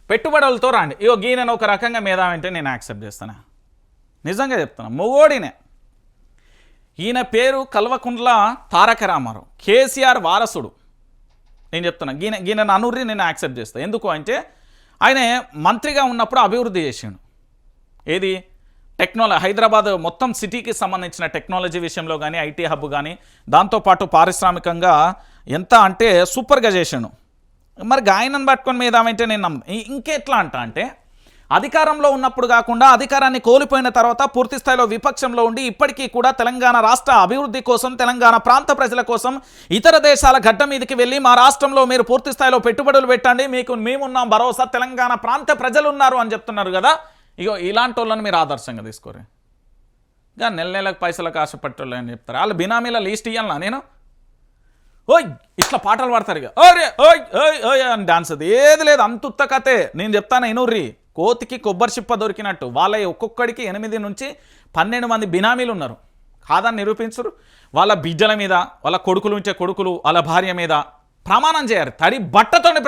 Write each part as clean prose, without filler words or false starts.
పెట్టుబడులతో రాండి. ఇగో ఈయనను ఒక రకంగా మేధావంటే నేను యాక్సెప్ట్ చేస్తాను, నిజంగా చెప్తున్నా. మొగోడినే. ఈయన పేరు కల్వకుంట్ల తారక రామారావు, కేసీఆర్ వారసుడు. నేను చెప్తున్నా, ఈయన అనుర్రి నేను యాక్సెప్ట్ చేస్తాను. ఎందుకు అంటే ఆయన మంత్రిగా ఉన్నప్పుడు అభివృద్ధి చేసిండు. ఏది టెక్నాలజీ, హైదరాబాద్ మొత్తం సిటీకి సంబంధించిన టెక్నాలజీ విషయంలో కానీ, ఐటీ హబ్ కానీ, దాంతోపాటు పారిశ్రామికంగా ఎంత అంటే సూపర్గా చేసాను. మరి ఆయనను పట్టుకొని మేధావంటే నేను ఇంకెట్లా అంటే అధికారంలో ఉన్నప్పుడు కాకుండా అధికారాన్ని కోల్పోయిన తర్వాత పూర్తి స్థాయిలో విపక్షంలో ఉండి ఇప్పటికీ కూడా తెలంగాణ రాష్ట్ర అభివృద్ధి కోసం, తెలంగాణ ప్రాంత ప్రజల కోసం ఇతర దేశాల గడ్డ మీదకి వెళ్ళి మా రాష్ట్రంలో మీరు పూర్తి స్థాయిలో పెట్టుబడులు పెట్టండి, మీకు మేమున్నాం భరోసా, తెలంగాణ ప్రాంత ప్రజలు ఉన్నారు అని చెప్తున్నారు కదా. ఇగో ఇలాంటి వాళ్ళని మీరు ఆదర్శంగా తీసుకోరు. ఇంకా నెలకు పైసలకు ఆశపట్టోళ్ళు అని చెప్తారు. వాళ్ళు బినామీల లీస్ట్ ఇవ్వాలన్నా నేను? ఓయ్ ఇట్లా పాటలు పాడతారు ఇక, ఓరే ఓయ్ ఓయ్ ఓయ్ అని డాన్స్. అది ఏది లేదు, అంత ఉత్త కథే. నేను చెప్తాను ఇనుర్రి, కోతికి కొబ్బరి చిప్ప దొరికినట్టు వాళ్ళ ఒక్కొక్కడికి 8 నుంచి 12 మంది బినామీలు ఉన్నారు. కాదని నిరూపించరు. వాళ్ళ బిడ్డల మీద, వాళ్ళ కొడుకులు ఉంటే కొడుకులు, వాళ్ళ భార్య మీద ప్రమాణం చేయరు. తడి బట్టతోని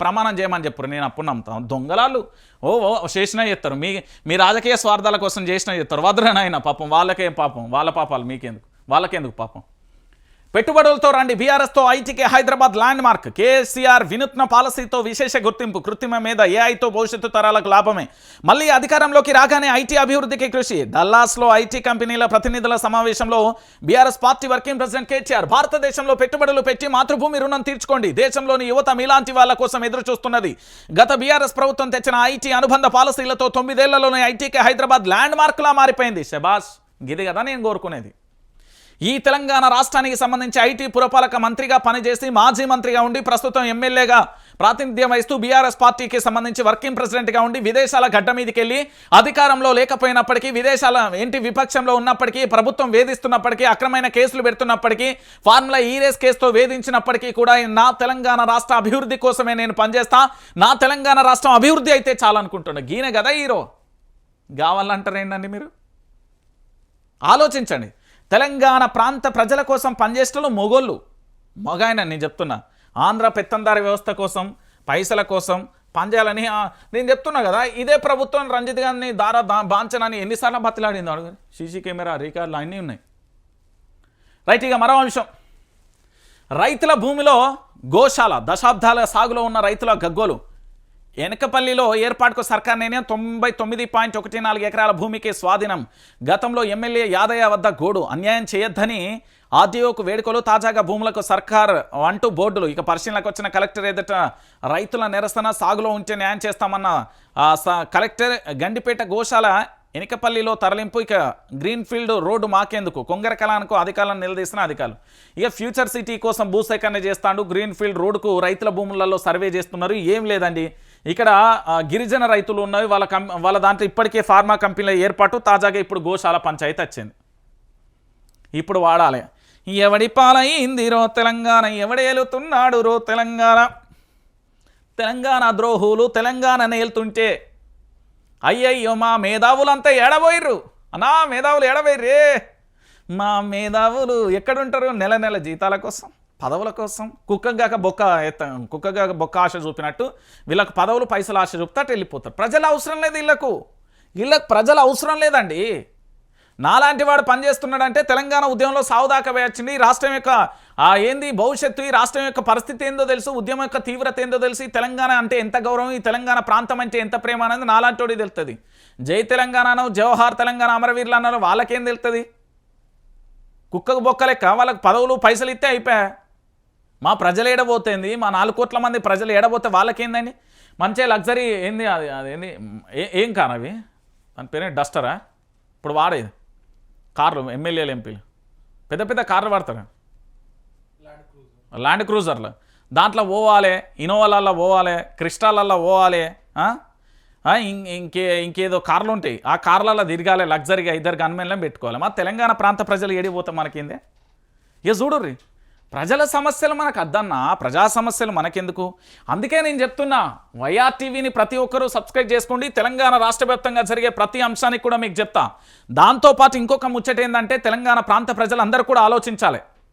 ప్రమాణం చేయమని చెప్పరు. నేను అప్పుడు నమ్ముతాను. దొంగలాళ్ళు చేసినా చేస్తారు, మీ రాజకీయ స్వార్థాల కోసం చేసినా చేస్తారు. వద్రనైనా పాపం వాళ్ళకేం పాపం, వాళ్ళ పాపాలు మీకెందుకు, వాళ్ళకెందుకు పాపం. పెట్టుబడులతో రండి, బీఆర్ఎస్తో ఐటీకే హైదరాబాద్ ల్యాండ్ మార్క్. కేసీఆర్ వినూత్న పాలసీతో విశేష గుర్తింపు, కృత్రిమ మీద ఏఐతో భవిష్యత్తు తరాలకు లాభమే. మళ్ళీ అధికారంలోకి రాగానే ఐటీ అభివృద్ధికి కృషి. డల్లాస్లో ఐటీ కంపెనీల ప్రతినిధుల సమావేశంలో BRS party working president KTR, భారతదేశంలో పెట్టుబడులు పెట్టి మాతృభూమి రుణం తీర్చుకోండి, దేశంలోని యువత మీలాంటి వాళ్ళ కోసం ఎదురు చూస్తున్నది. గత బీఆర్ఎస్ ప్రభుత్వం తెచ్చిన ఐటీ అనుబంధ పాలసీలతో 9 ఏళ్లలోనే ఐటీకే హైదరాబాద్ ల్యాండ్ మార్క్లా మారిపోయింది. శబాష్, గిది కదా నేను కోరుకునేది. ఈ తెలంగాణ రాష్ట్రానికి సంబంధించి ఐటీ పురపాలక మంత్రిగా పనిచేసి మాజీ మంత్రిగా ఉండి ప్రస్తుతం ఎమ్మెల్యేగా ప్రాతినిధ్యం వహిస్తూ బీఆర్ఎస్ పార్టీకి సంబంధించి వర్కింగ్ ప్రెసిడెంట్గా ఉండి విదేశాల గడ్డ మీదకి వెళ్ళి అధికారంలో లేకపోయినప్పటికీ, విదేశాల విపక్షంలో ఉన్నప్పటికీ, ప్రభుత్వం వేధిస్తున్నప్పటికీ, అక్రమైన కేసులు పెడుతున్నప్పటికీ, ఫార్ములా రేస్ కేసుతో వేధించినప్పటికీ కూడా నా తెలంగాణ రాష్ట్ర అభివృద్ధి కోసమే నేను పనిచేస్తా, నా తెలంగాణ రాష్ట్రం అభివృద్ధి అయితే చాలనుకుంటున్నా. గీనే కదా హీరో. కావాలంటారు ఏంటండి మీరు? ఆలోచించండి. తెలంగాణ ప్రాంత ప్రజల కోసం పనిచేసేటోళ్ళు మొగోళ్ళు, మగాయన. నేను చెప్తున్నా, ఆంధ్ర పెత్తందారి వ్యవస్థ కోసం, పైసల కోసం పనిచేయాలని నేను చెప్తున్నా కదా. ఇదే ప్రభుత్వం రంజిత్ గారిని బాంచనని ఎన్నిసార్లు బతిలాడింది అడుగు. సీసీ కెమెరా రికార్డులు అన్నీ ఉన్నాయి. రైట్, ఇక మరో అంశం. రైతుల భూమిలో గోశాల, దశాబ్దాల సాగులో ఉన్న రైతుల గగ్గోలు. ఎనకపల్లిలో ఏర్పాటుకు సర్కార్ నిర్ణయం. 99.14 ఎకరాల భూమికి స్వాధీనం. గతంలో ఎమ్మెల్యే యాదయ్య వద్ద గోడు. అన్యాయం చేయొద్దని ఆర్డీఓకు వేడుకలు. తాజాగా భూములకు సర్కార్ అంటూ బోర్డులు. ఇక పరిశీలనకు వచ్చిన కలెక్టర్ ఎదుట రైతుల నిరసన. సాగులో ఉంటే న్యాయం చేస్తామన్న కలెక్టర్. గండిపేట గోశాల ఎనకపల్లిలో తరలింపు. ఇక గ్రీన్ఫీల్డ్ రోడ్డు మాకేందుకు, కొంగరకలానికి అధికారులను నిలదీసిన అధికారులు. ఇక ఫ్యూచర్ సిటీ కోసం భూసేకరణ చేస్తాడు. గ్రీన్ఫీల్డ్ రోడ్డుకు రైతుల భూములలో సర్వే చేస్తున్నారు. ఏం లేదండి, ఇక్కడ గిరిజన రైతులు ఉన్నవి, వాళ్ళ దాంట్లో ఇప్పటికే ఫార్మా కంపెనీల ఏర్పాటు. తాజాగా ఇప్పుడు గోశాల పంచాయతీ వచ్చింది. ఇప్పుడు వాడాలి. ఎవడి పాలైంది రో తెలంగాణ, ఎవడేలుతున్నాడు రో తెలంగాణ. తెలంగాణ ద్రోహులు తెలంగాణ నేలుతుంటే అయ్యయ్యో మా మేధావులంతా ఎడబోయిర్రు అన్నా. మేధావులు ఎడబోయిర్రే. మా మేధావులు ఎక్కడుంటారు? నెల జీతాల కోసం, పదవుల కోసం. కుక్కగాక బొక్క ఆశ చూపినట్టు వీళ్ళకు పదవులు పైసలు ఆశ చూపుతాట వెళ్ళిపోతారు. ప్రజల అవసరం లేదు వీళ్ళకు ప్రజల అవసరం లేదండి. నాలాంటి వాడు పనిచేస్తున్నాడంటే తెలంగాణ ఉద్యమంలో సావుదాకా వేయొచ్చింది. ఈ రాష్ట్రం యొక్క ఏంది భవిష్యత్తు, ఈ రాష్ట్రం యొక్క పరిస్థితి ఏందో తెలుసు, ఉద్యమం యొక్క తీవ్రత ఏందో తెలుసు, ఈ తెలంగాణ అంటే ఎంత గౌరవం, ఈ తెలంగాణ ప్రాంతం అంటే ఎంత ప్రేమ అనేది నాలాంటి తెలుస్తుంది. జై తెలంగాణనో జవహర్ తెలంగాణ అమరవీరులు అన్నారో వాళ్ళకేం తెలుస్తుంది? కుక్కకు బొక్కలెక్క వాళ్ళకి పదవులు పైసలు ఇస్తే అయిపోయా. మా ప్రజలు ఏడబోతుంది, మా 4 కోట్ల మంది ప్రజలు ఏడబోతే వాళ్ళకేందండి? మంచిగా లగ్జరీ ఏంది అదేంది, ఏం కారు అవి, దాని పేరే డస్టరా? ఇప్పుడు వాడేది కార్లు, ఎమ్మెల్యేలు ఎంపీలు పెద్ద పెద్ద కార్లు వాడతారు, ల్యాండ్ క్రూజర్లు. దాంట్లో పోవాలి, ఇనోవాలల్లో పోవాలి, క్రిస్టాలల్లో పోవాలి, ఇంకేదో కార్లు ఉంటాయి. ఆ కార్లలో తిరగాలి, లగ్జరీగా 2 గన్మెన్లను పెట్టుకోవాలి. మా తెలంగాణ ప్రాంత ప్రజలు ఏడిపోతాం మనకేందే? ఇక చూడుర్రి, ప్రజల సమస్యలు మనకు అద్దన్నా, ప్రజా సమస్యలు మనకెందుకు? అందుకే నేను చెప్తున్నా, వైఆర్టీవీని ప్రతి ఒక్కరూ సబ్స్క్రైబ్ చేసుకోండి. తెలంగాణ రాష్ట్ర వ్యాప్తంగా జరిగే ప్రతి అంశానికి కూడా మీకు చెప్తా. దాంతోపాటు ఇంకొక ముచ్చట ఏంటంటే, తెలంగాణ ప్రాంత ప్రజలందరూ కూడా ఆలోచించాలి.